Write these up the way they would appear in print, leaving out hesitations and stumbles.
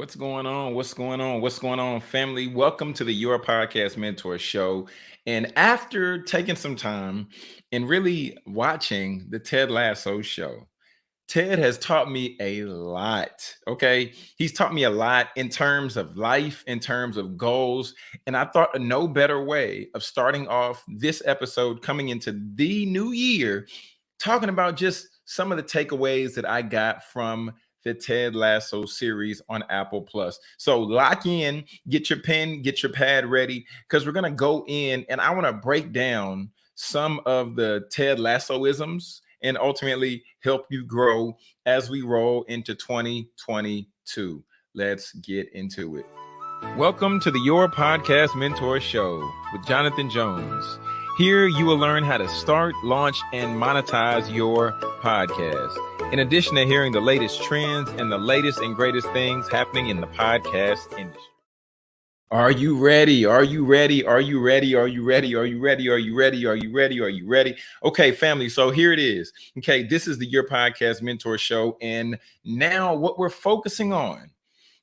What's going on? What's going on? What's going on, family? Welcome to the Your Podcast Mentor Show. And after taking some time and really watching the Ted Lasso show, Ted has taught me a lot. Okay. He's taught me a lot in terms of life, in terms of goals. And I thought no better way of starting off this episode coming into the new year, talking about just some of the takeaways that I got from the Ted Lasso series on Apple Plus. So lock in, get your pen, get your pad ready, because we're going to go in and I want to break down some of the Ted Lassoisms and ultimately help you grow as we roll into 2022. Let's get into it. Welcome to the Your Podcast Mentor Show with Jonathan Jones. Here you will learn how to start, launch, and monetize your podcast. In addition to hearing the latest trends and the latest and greatest things happening in the podcast industry. Are you ready? Are you ready? Are you ready? Are you ready? Are you ready? Are you ready? Are you ready? Are you ready? Okay, family. So here it is. Okay, this is the Your Podcast Mentor Show. And now what we're focusing on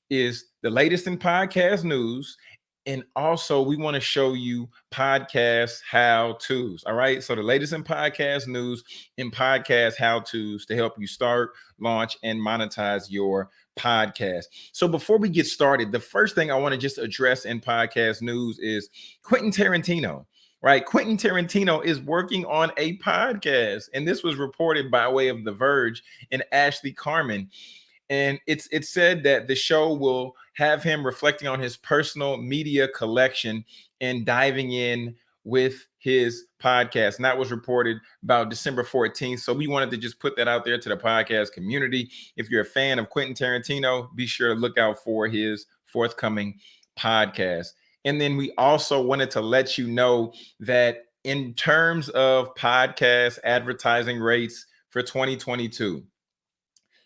is the latest in podcast news. And also, we want to show you podcast how-tos. All right. So the latest in podcast news and podcast how-tos to help you start, launch, and monetize your podcast. So before we get started, the first thing I want to just address in podcast news is Quentin Tarantino. Right. Quentin Tarantino is working on a podcast. And this was reported by way of The Verge and Ashley Carman. And it's said that the show will have him reflecting on his personal media collection and diving in with his podcast. And that was reported about December 14th. So we wanted to just put that out there to the podcast community. If you're a fan of Quentin Tarantino, be sure to look out for his forthcoming podcast. And then we also wanted to let you know that in terms of podcast advertising rates for 2022,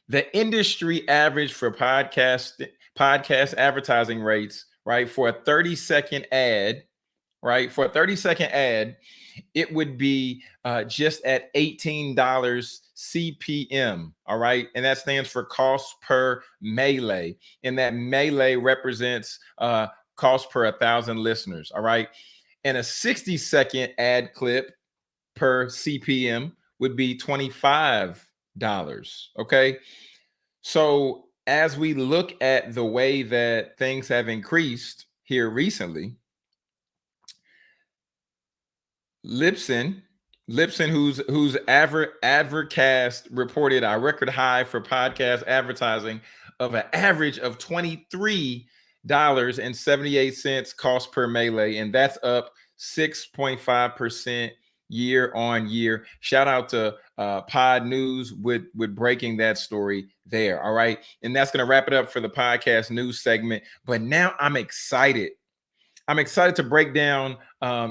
the industry average for podcast advertising rates, right, for a 30-second ad, right, for a 30-second ad, it would be just at $18 CPM, all right, and that stands for cost per melee, and that melee represents cost per 1,000 listeners, all right, and a 60-second ad clip per CPM would be $25. Okay. So as we look at the way that things have increased here recently, Libsyn, whose Advercast reported a record high for podcast advertising of an average of $23.78 cost per melee, and that's up 6.5% year on year. Shout out to Pod News with breaking that story there. All right. And that's going to wrap it up for the podcast news segment. But now I'm excited. I'm excited to break down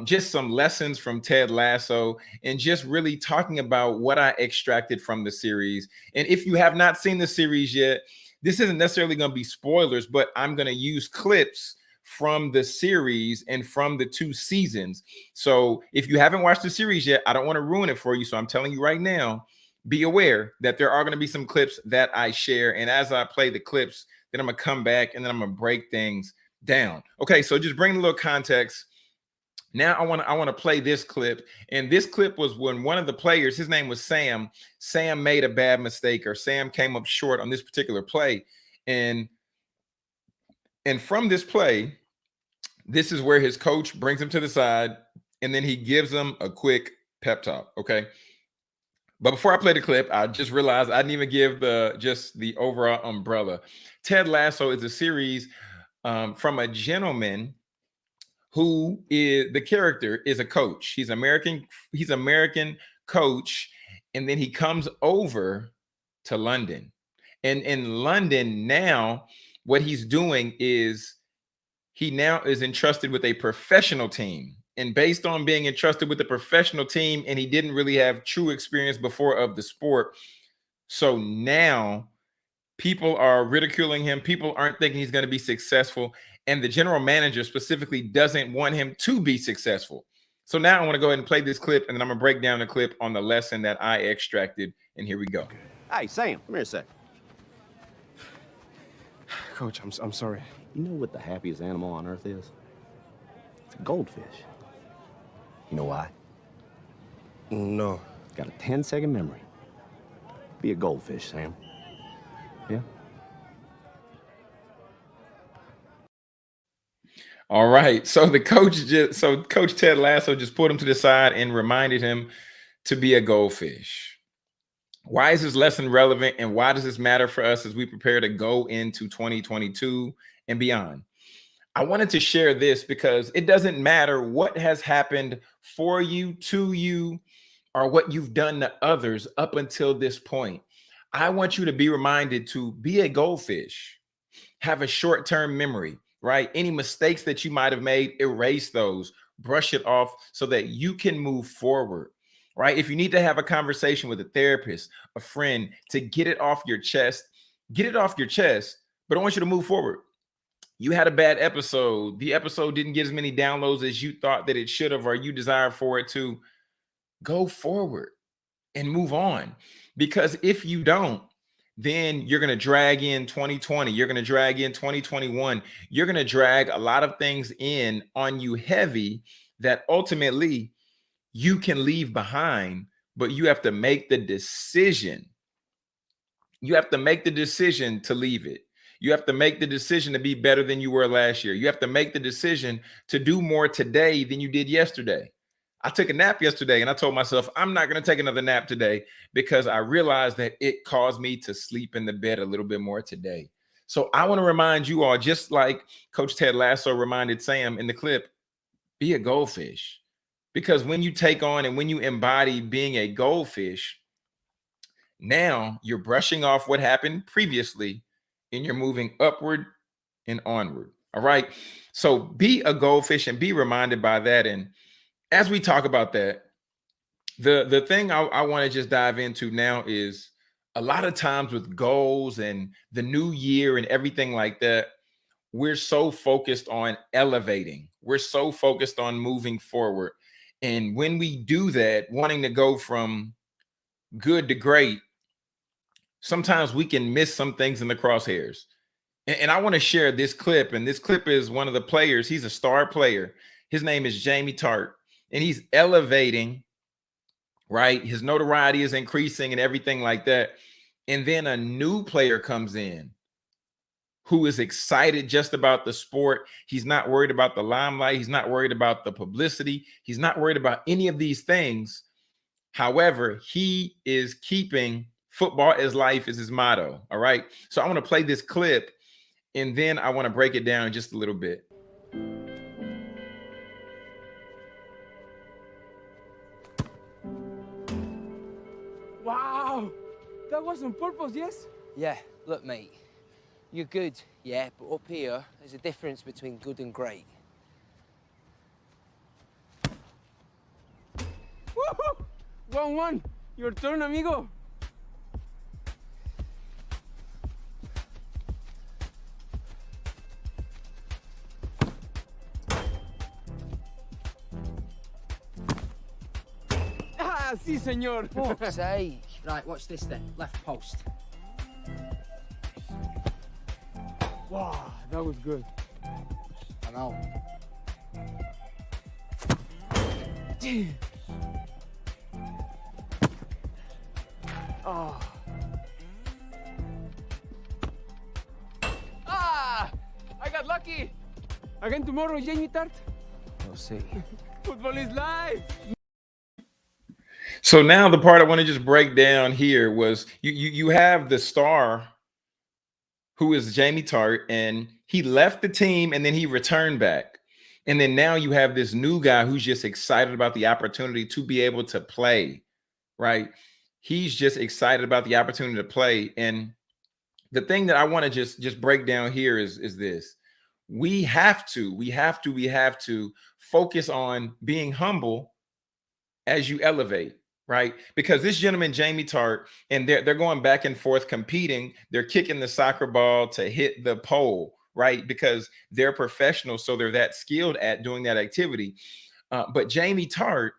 just some lessons from Ted Lasso and just really talking about what I extracted from the series. And if you have not seen the series yet, this isn't necessarily going to be spoilers, but I'm going to use clips from the series and from the 2 seasons. So if you haven't watched the series yet, I don't want to ruin it for you. So I'm telling you right now, be aware that there are going to be some clips that I share. And as I play the clips, then I'm going to come back and then I'm going to break things down. Okay, so just bring a little context. Now I want to play this clip. And this clip was when one of the players, his name was Sam. Sam made a bad mistake, or Sam came up short on this particular play. And from this play, this is where his coach brings him to the side, and then he gives him a quick pep talk. Okay. But before I play the clip, I just realized I didn't even give the overall umbrella. Ted Lasso is a series from a gentleman who is the character is a coach. He's American coach, and then he comes over to London. And in London now, what he's doing is he now is entrusted with a professional team. And based on being entrusted with a professional team, and he didn't really have true experience before of the sport. So now people are ridiculing him. People aren't thinking he's going to be successful. And the general manager specifically doesn't want him to be successful. So now I want to go ahead and play this clip, and then I'm going to break down the clip on the lesson that I extracted. And here we go. Hey, Sam, come here a sec. Coach, I'm sorry. You know what the happiest animal on earth is? It's a goldfish. You know why? No. It's got a 10-second memory. Be a goldfish, Sam. Yeah? All right. So Coach Ted Lasso just put him to the side and reminded him to be a goldfish. Why is this lesson relevant and why does this matter for us as we prepare to go into 2022 and beyond? I wanted to share this because it doesn't matter what has happened for you, to you, or what you've done to others up until this point. I want you to be reminded to be a goldfish, have a short term memory, right? Any mistakes that you might have made, erase those, brush it off so that you can move forward, right? If you need to have a conversation with a therapist, a friend to get it off your chest, get it off your chest. But I want you to move forward. You had a bad episode. The episode didn't get as many downloads as you thought that it should have, or you desired for it to. Go forward and move on. Because if you don't, then you're going to drag in 2020. You're going to drag in 2021. You're going to drag a lot of things in on you heavy that ultimately you can leave behind, but you have to make the decision. You have to make the decision to leave it. You have to make the decision to be better than you were last year. You have to make the decision to do more today than you did yesterday. I took a nap yesterday and I told myself, I'm not going to take another nap today because I realized that it caused me to sleep in the bed a little bit more today. So I want to remind you all, just like Coach Ted Lasso reminded Sam in the clip, be a goldfish. Because when you take on and when you embody being a goldfish, now you're brushing off what happened previously and you're moving upward and onward. All right. So be a goldfish and be reminded by that. And as we talk about that, the thing I want to just dive into now is a lot of times with goals and the new year and everything like that, we're so focused on elevating. We're so focused on moving forward. And when we do that, wanting to go from good to great, sometimes we can miss some things in the crosshairs. And I want to share this clip. And this clip is one of the players. He's a star player. His name is Jamie Tartt. And he's elevating, right? His notoriety is increasing and everything like that. And then a new player comes in who is excited just about the sport. He's not worried about the limelight. He's not worried about the publicity. He's not worried about any of these things. However, he is keeping football as life is his motto. All right. So I want to play this clip and then I want to break it down just a little bit. Wow! That was on purpose, yes? Yeah, look, mate. You're good, yeah, but up here, there's a difference between good and great. Woohoo! 1-1. Your turn, amigo. Ah, sí, señor. Fuck's sake. Right, watch this then. Left post. Wow, that was good. I know. Oh. Ah! I got lucky. Again tomorrow, Jamie Tartt. We'll see. Football is life. So now the part I want to just break down here was you have the star who is Jamie Tartt, and he left the team and then he returned back. And then now you have this new guy who's just excited about the opportunity to be able to play, right? He's just excited about the opportunity to play. And the thing that I want to just break down here is this. We have to focus on being humble as you elevate, right? Because this gentleman, Jamie Tartt, and they're going back and forth competing. They're kicking the soccer ball to hit the pole, right? Because they're professionals, so they're that skilled at doing that activity. But Jamie Tartt,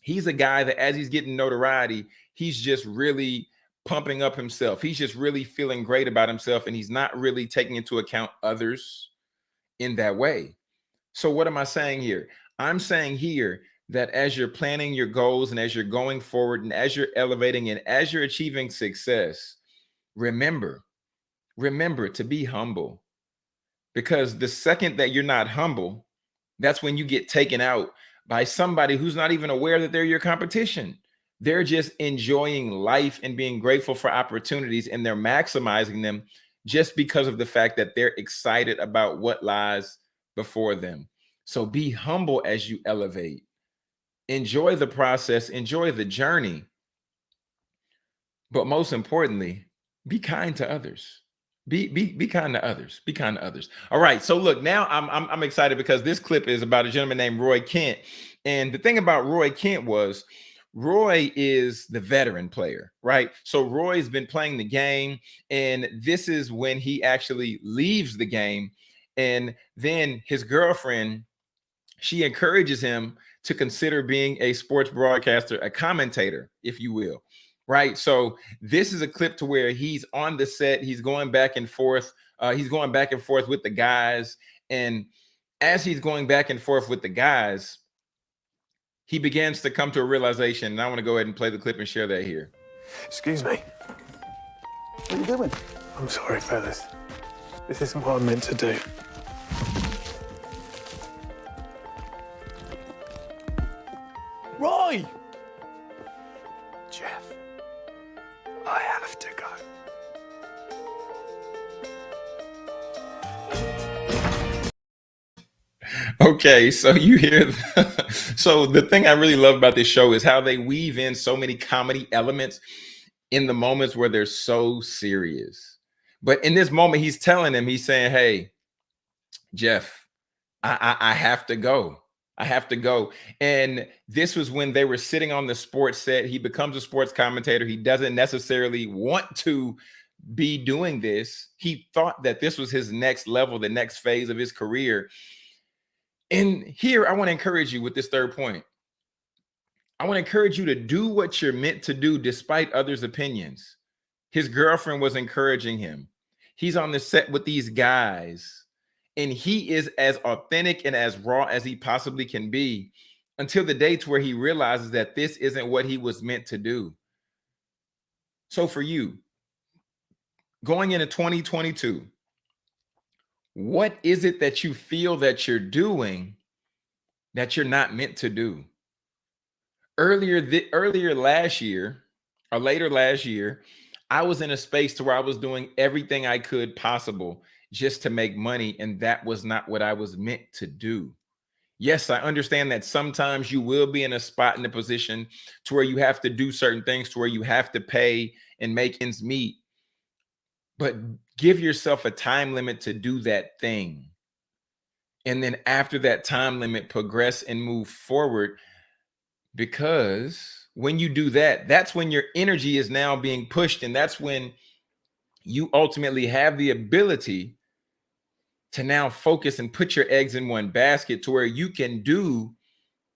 he's a guy that as he's getting notoriety, he's just really pumping up himself. He's just really feeling great about himself, and he's not really taking into account others in that way. So what am I saying here? I'm saying here that as you're planning your goals and as you're going forward and as you're elevating and as you're achieving success, remember to be humble, because the second that you're not humble, that's when you get taken out by somebody who's not even aware that they're your competition. They're just enjoying life and being grateful for opportunities, and they're maximizing them just because of the fact that they're excited about what lies before them. So be humble as you elevate. Enjoy the process, enjoy the journey. But most importantly, be kind to others. Be kind to others. Be kind to others. All right. So look, now I'm excited because this clip is about a gentleman named Roy Kent. And the thing about Roy Kent was Roy is the veteran player, right? So Roy's been playing the game, and this is when he actually leaves the game. And then his girlfriend, she encourages him to consider being a sports broadcaster, a commentator, if you will. Right. So this is a clip to where he's on the set. He's going back and forth. He's going back and forth with the guys. And as he's going back and forth with the guys, he begins to come to a realization. And I want to go ahead and play the clip and share that here. Excuse me. What are you doing? I'm sorry, fellas. This isn't what I meant to do. Roy! Jeff, I have to go. Okay, so you hear so the thing I really love about this show is how they weave in so many comedy elements in the moments where they're so serious. But in this moment, he's telling him, he's saying, hey, Jeff, I have to go. I have to go. And this was when they were sitting on the sports set. He becomes a sports commentator. He doesn't necessarily want to be doing this. He thought that this was his next level, the next phase of his career. And here I want to encourage you with this third point. I want to encourage you to do what you're meant to do despite others' opinions. His girlfriend was encouraging him. He's on the set with these guys, and he is as authentic and as raw as he possibly can be until the day to where he realizes that this isn't what he was meant to do. So for you, going into 2022, what is it that you feel that you're doing that you're not meant to do? Earlier last year, or later last year, I was in a space to where I was doing everything I could possible just to make money, and that was not what I was meant to do. Yes, I understand that sometimes you will be in a spot, in a position to where you have to do certain things, to where you have to pay and make ends meet. But give yourself a time limit to do that thing. And then after that time limit, progress and move forward. Because when you do that, that's when your energy is now being pushed. And that's when you ultimately have the ability to now focus and put your eggs in one basket to where you can do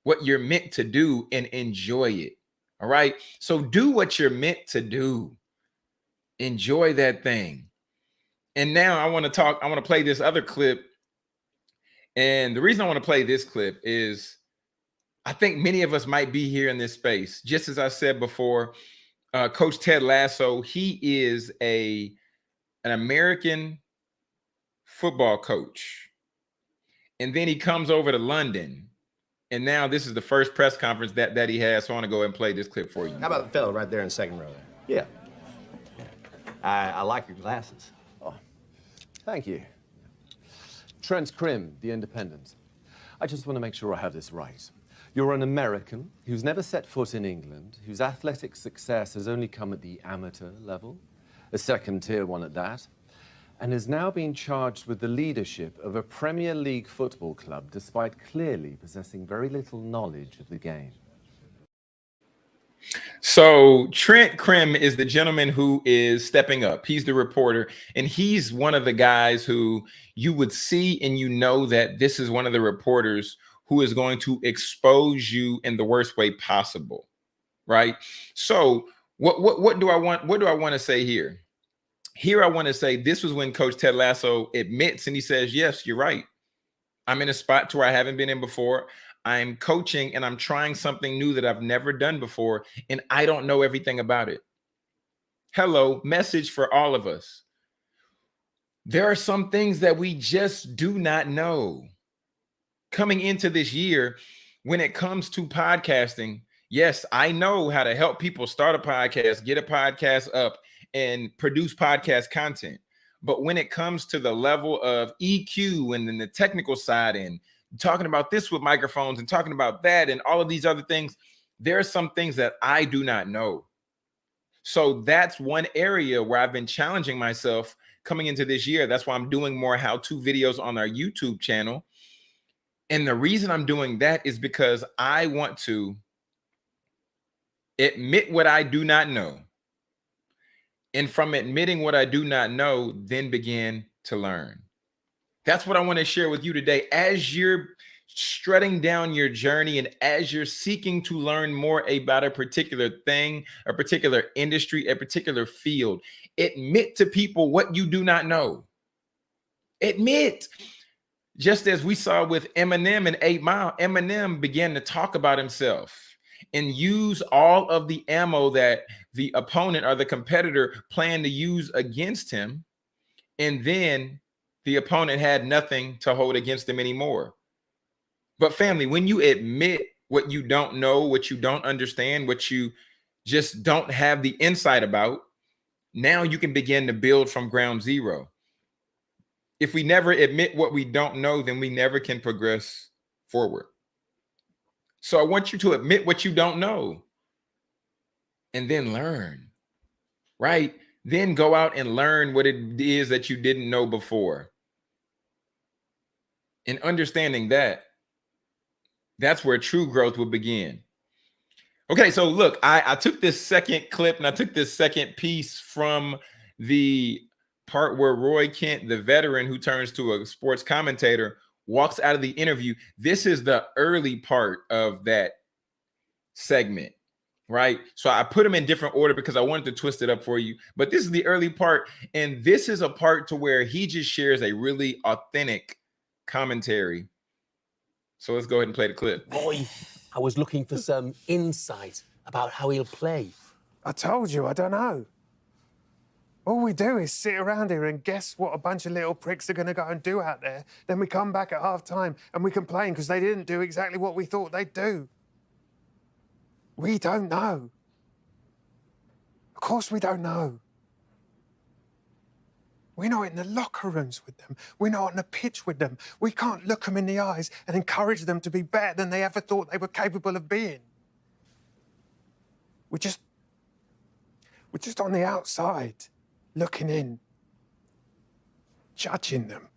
what you're meant to do and enjoy it. All right. So do what you're meant to do. Enjoy that thing. And now I want to play this other clip. And the reason I want to play this clip is I think many of us might be here in this space. Just as I said before, Coach Ted Lasso, he is an American football coach. And then he comes over to London. And now this is the first press conference that he has. So I want to go ahead and play this clip for you. How about the fellow right there in the second row there? Yeah. I like your glasses. Oh, thank you. Trent Crimm, The Independent. I just want to make sure I have this right. You're an American who's never set foot in England, whose athletic success has only come at the amateur level, a second-tier one at that, and is now being charged with the leadership of a Premier League football club, despite clearly possessing very little knowledge of the game. So Trent Crimm is the gentleman who is stepping up. He's the reporter, and he's one of the guys who you would see and you know that this is one of the reporters who is going to expose you in the worst way possible, right? So What do I want? What do I want to say here? Here I want to say this was when Coach Ted Lasso admits and he says, yes, you're right. I'm in a spot to where I haven't been in before. I'm coaching and I'm trying something new that I've never done before, and I don't know everything about it. Hello, message for all of us. There are some things that we just do not know. Coming into this year, when it comes to podcasting, yes, I know how to help people start a podcast, get a podcast up, and produce podcast content. But when it comes to the level of EQ and then the technical side and talking about this with microphones and talking about that and all of these other things, there are some things that I do not know. So that's one area where I've been challenging myself coming into this year. That's why I'm doing more how-to videos on our YouTube channel. And the reason I'm doing that is because I want to admit what I do not know. And from admitting what I do not know, then begin to learn. That's what I want to share with you today. As you're strutting down your journey and as you're seeking to learn more about a particular thing, a particular industry, a particular field, admit to people what you do not know. Admit. Just as we saw with Eminem and 8 Mile, Eminem began to talk about himself and use all of the ammo that the opponent or the competitor planned to use against him. And then the opponent had nothing to hold against him anymore. But family, when you admit what you don't know, what you don't understand, what you just don't have the insight about, now you can begin to build from ground zero. If we never admit what we don't know, then we never can progress forward. So I want you to admit what you don't know and then learn, right? Then go out and learn what it is that you didn't know before. And understanding that, that's where true growth will begin. Okay, so look, I took this second clip and I took this second piece from the part where Roy Kent, the veteran who turns to a sports commentator, walks out of the interview. This is the early part of that segment, right? So I put them in different order because I wanted to twist it up for you. But this is the early part, and this is a part to where he just shares a really authentic commentary. So let's go ahead and play the clip. Boy, I was looking for some insight about how he'll play. I told you, I don't know. All we do is sit around here and guess what a bunch of little pricks are going to go and do out there. Then we come back at half-time and we complain because they didn't do exactly what we thought they'd do. We don't know. Of course we don't know. We're not in the locker rooms with them. We're not on the pitch with them. We can't look them in the eyes and encourage them to be better than they ever thought they were capable of being. We're just on the outside, looking in, judging them.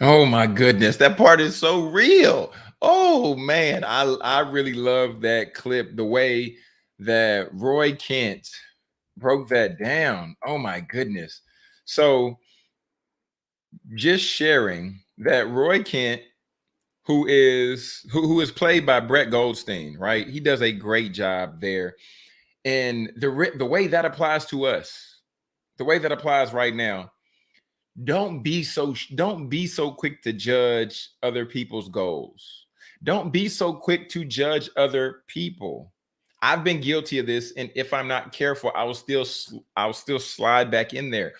Oh my goodness, that part is so real. Oh man, I really love that clip, the way that Roy Kent broke that down. Oh my goodness. So just sharing that Roy Kent, who is played by Brett Goldstein, right? He does a great job there. And the way that applies to us, the way that applies right now, don't be so quick to judge other people's goals. Don't be so quick to judge other people. I've been guilty of this, and if I'm not careful, I'll still slide back in there,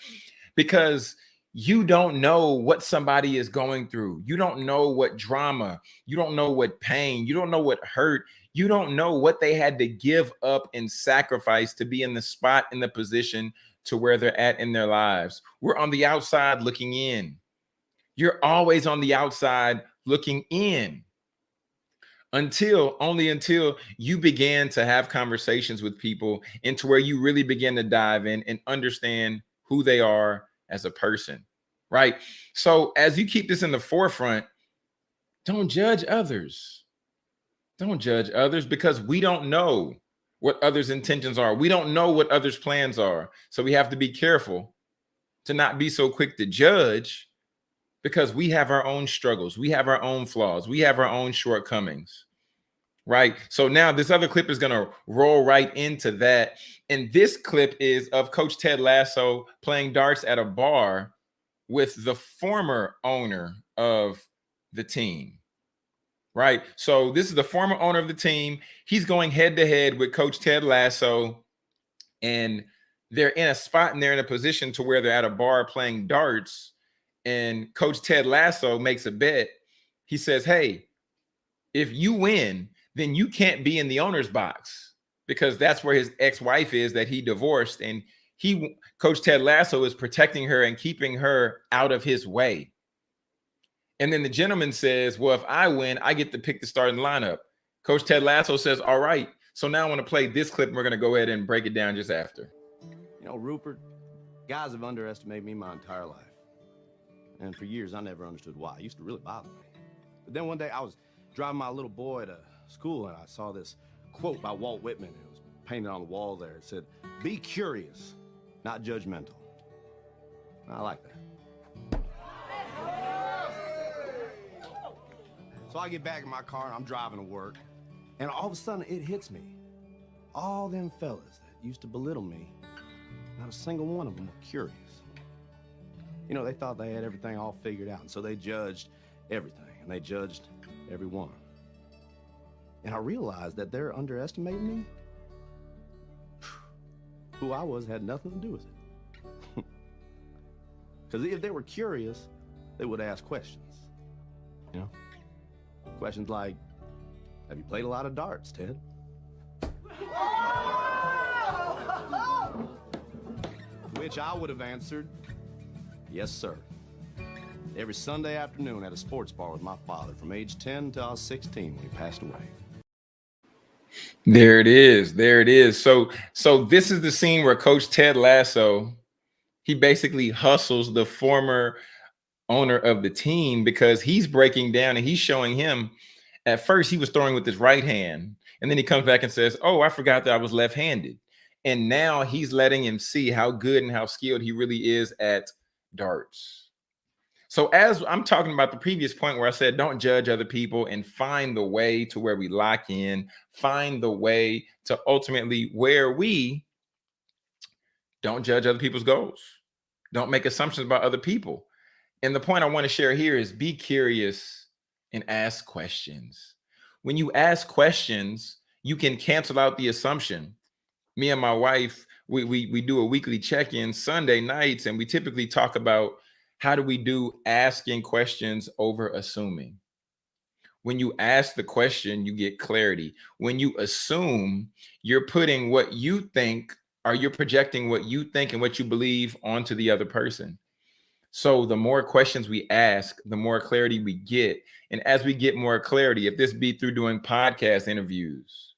because you don't know what somebody is going through. You don't know what drama, you don't know what pain, you don't know what hurt, you don't know what they had to give up and sacrifice to be in the spot, in the position to where they're at in their lives. We're on the outside looking in. You're always on the outside looking in. Until you began to have conversations with people into where you really begin to dive in and understand who they are as a person, right? So as you keep this in the forefront, don't judge others. Don't judge others, because we don't know what others' intentions are. We don't know what others' plans are. So we have to be careful to not be so quick to judge, because we have our own struggles. We have our own flaws. We have our own shortcomings. right? So now this other clip is going to roll right into that. And this clip is of Coach Ted Lasso playing darts at a bar with the former owner of the team, right? So this is the former owner of the team. He's going head to head with Coach Ted Lasso, and they're in a spot and they're in a position to where they're at a bar playing darts. And Coach Ted Lasso makes a bet. He says, hey, if you win, then you can't be in the owner's box, because that's where his ex-wife is that he divorced. And Coach Ted Lasso is protecting her and keeping her out of his way. And then the gentleman says, well, if I win, I get to pick the starting lineup. Coach Ted Lasso says, all right. So now I want to play this clip, and we're going to go ahead and break it down just after. You know, Rupert, guys have underestimated me my entire life. And for years, I never understood why. It used to really bother me. But then one day, I was driving my little boy to school, and I saw this quote by Walt Whitman. It was painted on the wall there. It said, be curious, not judgmental. I like that. So I get back in my car, and I'm driving to work, and all of a sudden, it hits me. All them fellas that used to belittle me, not a single one of them were curious. You know, they thought they had everything all figured out, and so they judged everything, and they judged everyone. And I realized that they're underestimating me. Who I was had nothing to do with it. Because if they were curious, they would ask questions. You know? Questions like, have you played a lot of darts, Ted? Which I would have answered, yes, sir. Every Sunday afternoon at a sports bar with my father from age 10 till I was 16 when he passed away. There it is. There it is. So this is the scene where Coach Ted Lasso, he basically hustles the former owner of the team, because he's breaking down and he's showing him, at first he was throwing with his right hand, and then he comes back and says, oh, I forgot that I was left-handed. And now he's letting him see how good and how skilled he really is at darts. So as I'm talking about the previous point where I said, don't judge other people and find the way to where we lock in, find the way to ultimately where we don't judge other people's goals. Don't make assumptions about other people. And the point I want to share here is be curious and ask questions. When you ask questions, you can cancel out the assumption. Me and my wife, we do a weekly check-in Sunday nights, and we typically talk about how do we do asking questions over assuming. When you ask the question, you get clarity. When you assume, you're putting what you think, or you're projecting what you think and what you believe onto the other person. So the more questions we ask, the more clarity we get. And as we get more clarity, if this be through doing podcast interviews,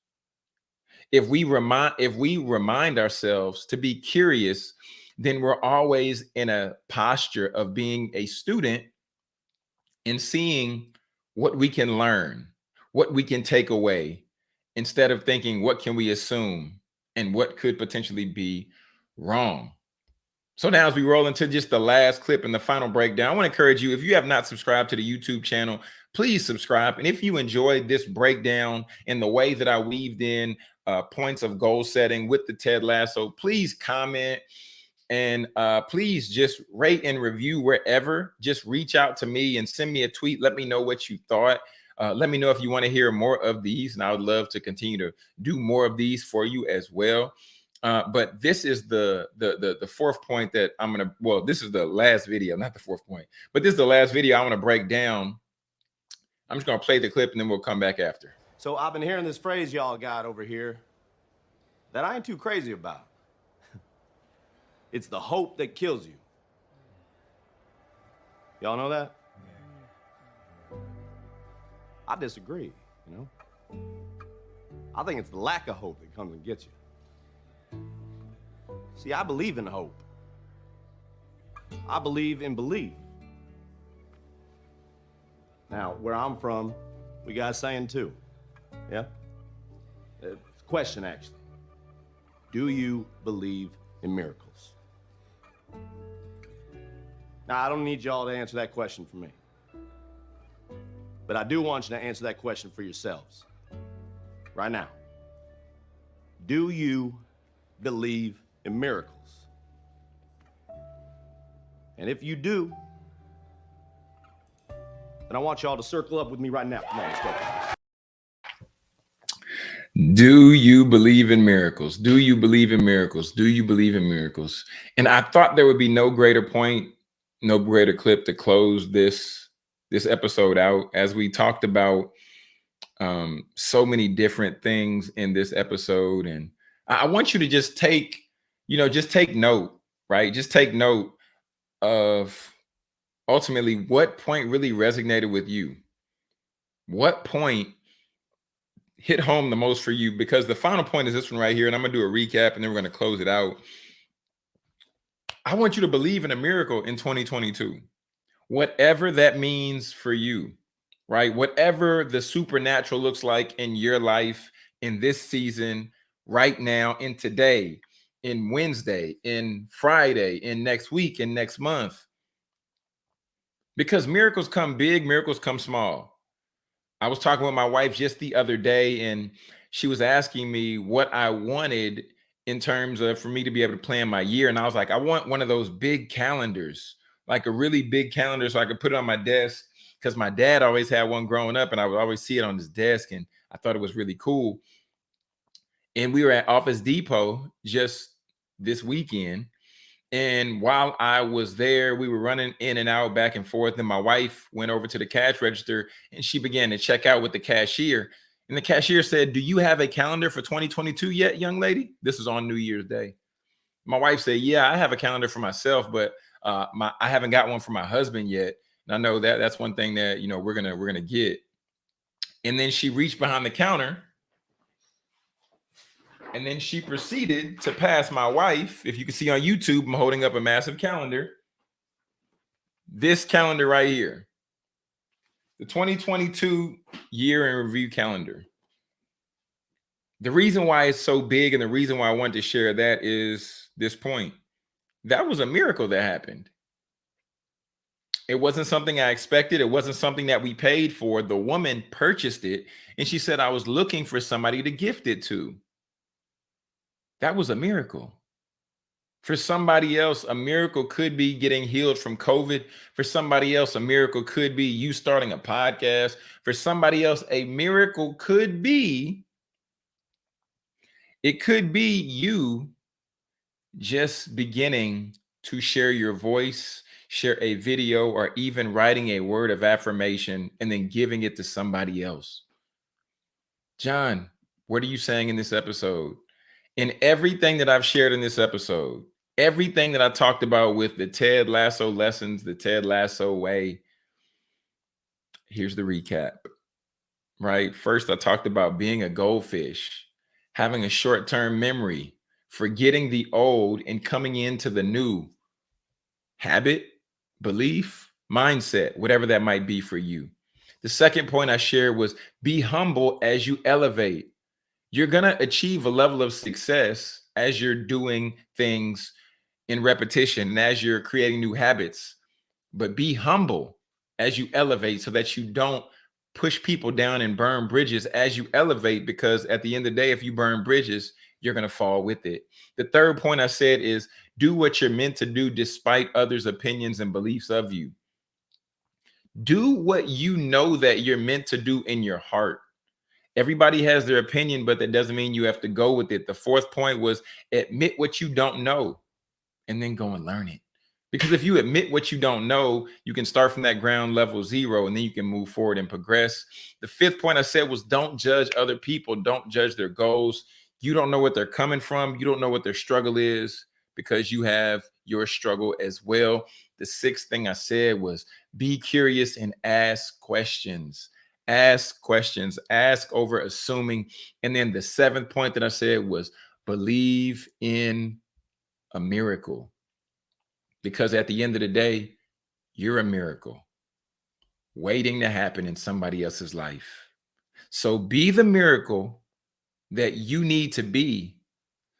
if we remind ourselves to be curious, then we're always in a posture of being a student and seeing what we can learn, what we can take away, instead of thinking, what can we assume and what could potentially be wrong. So now as we roll into just the last clip and the final breakdown, I want to encourage you, if you have not subscribed to the YouTube channel, please subscribe. And if you enjoyed this breakdown and the way that I weaved in points of goal setting with the Ted Lasso, please comment and please just rate and review wherever. Just reach out to me and send me a tweet. Let me know what you thought. Let me know if you want to hear more of these, and I would love to continue to do more of these for you as well. But this is the fourth point that I'm gonna, well, this is the last video, not the fourth point, but this is the last video I want to break down. I'm just gonna play the clip and then we'll come back after. So I've been hearing this phrase y'all got over here that I ain't too crazy about. It's the hope that kills you. Y'all know that? I disagree, you know? I think it's the lack of hope that comes and gets you. See, I believe in hope. I believe in belief. Now, where I'm from, we got a saying too. Yeah? Question, actually. Do you believe in miracles? Now, I don't need y'all to answer that question for me. But I do want you to answer that question for yourselves. right now. Do you believe in miracles? And if you do, then I want y'all to circle up with me right now. Come on, let's go. Do you believe in miracles? Do you believe in miracles? Do you believe in miracles? And I thought there would be no greater point, no greater clip to close this episode out, as we talked about so many different things in this episode. And I want you to just take note, right? Just take note of ultimately what point really resonated with you. What point hit home the most for you? Because the final point is this one right here, and I'm gonna do a recap and then we're gonna close it out. I want you to believe in a miracle in 2022, whatever that means for you, right? Whatever the supernatural looks like in your life, in this season, right now, in today, in Wednesday, in Friday, in next week, in next month. Because miracles come big, miracles come small. I was talking with my wife just the other day, and she was asking me what I wanted in terms of for me to be able to plan my year. And I was like, I want one of those big calendars, like a really big calendar, so I could put it on my desk, because my dad always had one growing up and I would always see it on his desk, and I thought it was really cool. And we were at Office Depot just this weekend. And while I was there, we were running in and out, back and forth. And my wife went over to the cash register and she began to check out with the cashier. And the cashier said, "Do you have a calendar for 2022 yet, young lady?" This is on New Year's Day. My wife said, "Yeah, I have a calendar for myself, but I haven't got one for my husband yet." And I know that's one thing that, we're gonna get. And then she reached behind the counter, and then she proceeded to pass my wife. If you can see on YouTube, I'm holding up a massive calendar. This calendar right here, the 2022 year in review calendar. The reason why it's so big and the reason why I wanted to share that is this point. That was a miracle that happened. It wasn't something I expected. It wasn't something that we paid for. The woman purchased it, and she said, "I was looking for somebody to gift it to." That was a miracle. For somebody else, a miracle could be getting healed from COVID. For somebody else, a miracle could be you starting a podcast. For somebody else, a miracle could be, you just beginning to share your voice, share a video, or even writing a word of affirmation and then giving it to somebody else. John, what are you saying in this episode? In everything that I've shared in this episode, everything that I talked about with the Ted Lasso lessons, the Ted Lasso way, here's the recap, right? First, I talked about being a goldfish, having a short-term memory, forgetting the old and coming into the new. Habit, belief, mindset, whatever that might be for you. The second point I shared was be humble as you elevate. You're going to achieve a level of success as you're doing things in repetition and as you're creating new habits. But be humble as you elevate so that you don't push people down and burn bridges as you elevate, because at the end of the day, if you burn bridges, you're going to fall with it. The third point I said is do what you're meant to do despite others' opinions and beliefs of you. Do what you know that you're meant to do in your heart. Everybody has their opinion, but that doesn't mean you have to go with it. The fourth point was admit what you don't know and then go and learn it. Because if you admit what you don't know, you can start from that ground level zero, and then you can move forward and progress. The fifth point I said was don't judge other people. Don't judge their goals. You don't know what they're coming from. You don't know what their struggle is, because you have your struggle as well. The sixth thing I said was be curious and ask questions. Ask questions, ask over assuming. And then the seventh point that I said was believe in a miracle. Because at the end of the day, you're a miracle waiting to happen in somebody else's life. So be the miracle that you need to be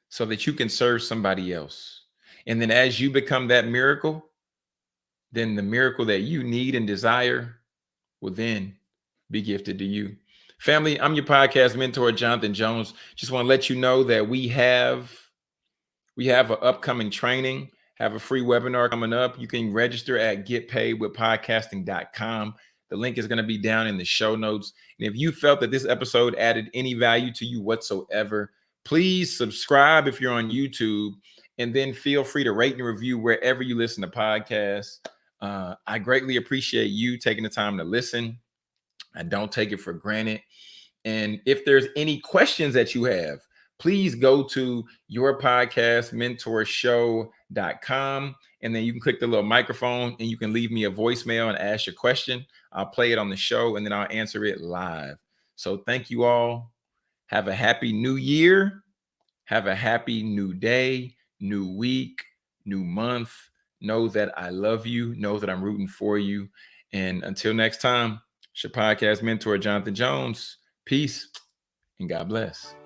so that you can serve somebody else. And then as you become that miracle, then the miracle that you need and desire will then be gifted to you. Family, I'm your podcast mentor, Jonathan Jones. Just want to let you know that we have an upcoming training, have a free webinar coming up. You can register at getpaidwithpodcasting.com. The link is going to be down in the show notes. And if you felt that this episode added any value to you whatsoever, please subscribe if you're on YouTube, and then feel free to rate and review wherever you listen to podcasts. I greatly appreciate you taking the time to listen. I don't take it for granted. And if there's any questions that you have, please go to yourpodcastmentorshow.com, and then you can click the little microphone and you can leave me a voicemail and ask your question. I'll play it on the show and then I'll answer it live. So thank you all. Have a happy new year. Have a happy new day, new week, new month. Know that I love you. Know that I'm rooting for you. And until next time, it's your podcast mentor, Jonathan Jones. Peace and God bless.